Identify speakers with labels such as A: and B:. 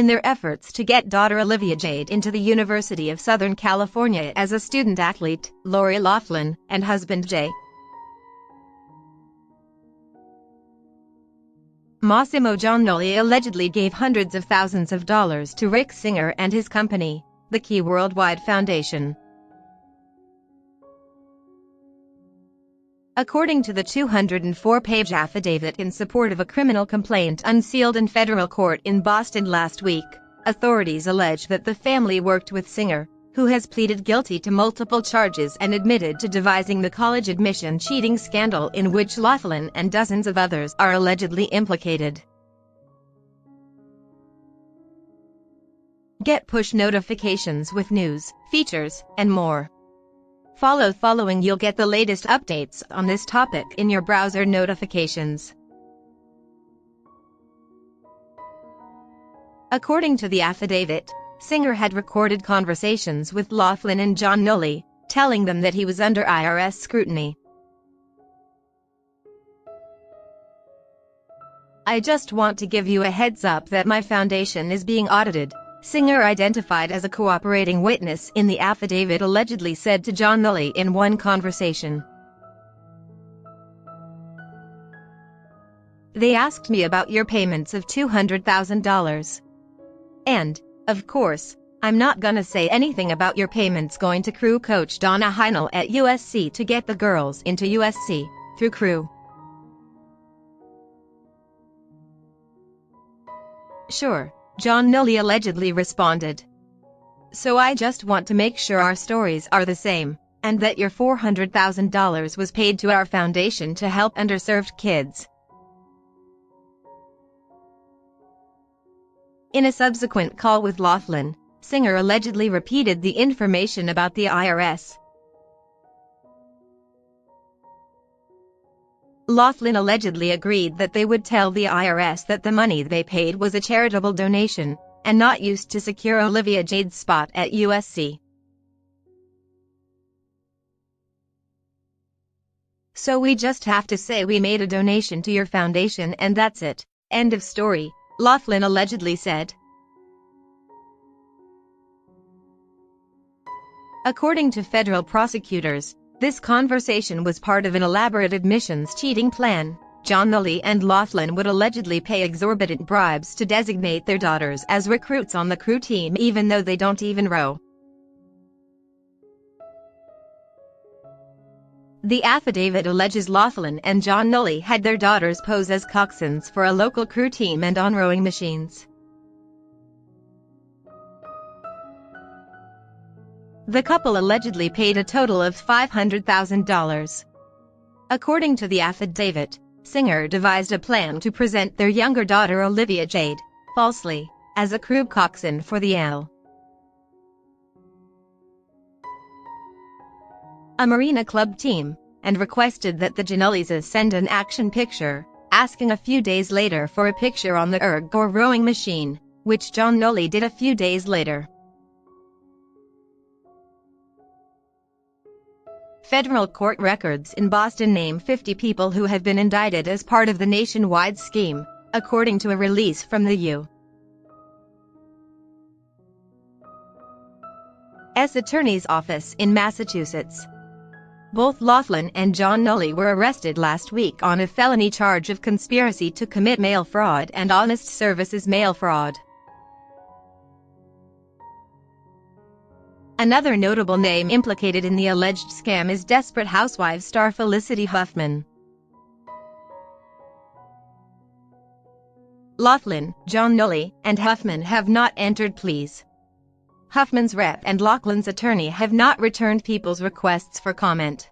A: in their efforts to get daughter Olivia Jade into the University of Southern California as a student-athlete, Lori Loughlin, and husband Jay. Massimo Giannoli allegedly gave hundreds of thousands of dollars to Rick Singer and his company, the Key Worldwide Foundation. According to the 204-page affidavit in support of a criminal complaint unsealed in federal court in Boston last week, authorities allege that the family worked with Singer, who has pleaded guilty to multiple charges and admitted to devising the college admission cheating scandal in which Loughlin and dozens of others are allegedly implicated. Get push notifications with news, features, and more. Following you'll get the latest updates on this topic in your browser notifications. According to the affidavit, Singer had recorded conversations with Loughlin and Giannoli, telling them that he was under IRS scrutiny. "I just want to give you a heads up that my foundation is being audited," Singer, identified as a cooperating witness in the affidavit, allegedly said to Giannoli in one conversation. "They asked me about your payments of $200,000. And, of course, I'm not gonna say anything about your payments going to crew coach Donna Heinel at USC to get the girls into USC, through crew." "Sure," Giannoli allegedly responded. "So I just want to make sure our stories are the same, and that your $400,000 was paid to our foundation to help underserved kids." In a subsequent call with Loughlin, Singer allegedly repeated the information about the IRS. Loughlin allegedly agreed that they would tell the IRS that the money they paid was a charitable donation, and not used to secure Olivia Jade's spot at USC. "So we just have to say we made a donation to your foundation and that's it. End of story," Loughlin allegedly said. According to federal prosecutors, this conversation was part of an elaborate admissions cheating plan. Giannoli and Loughlin would allegedly pay exorbitant bribes to designate their daughters as recruits on the crew team even though they don't even row. The affidavit alleges Loughlin and Giannoli had their daughters pose as coxswains for a local crew team and on rowing machines. The couple allegedly paid a total of $500,000. According to the affidavit, Singer devised a plan to present their younger daughter Olivia Jade, falsely, as a crew coxswain for the a Marina Club team, and requested that the Giannolis send an action picture, asking a few days later for a picture on the erg or rowing machine, which Giannoli did a few days later. Federal court records in Boston name 50 people who have been indicted as part of the nationwide scheme, according to a release from the U.S. Attorney's Office in Massachusetts. Both Loughlin and Giannoli were arrested last week on a felony charge of conspiracy to commit mail fraud and honest services mail fraud. Another notable name implicated in the alleged scam is Desperate Housewives star Felicity Huffman. Loughlin, Giannoli, and Huffman have not entered pleas. Huffman's rep and Loughlin's attorney have not returned people's requests for comment.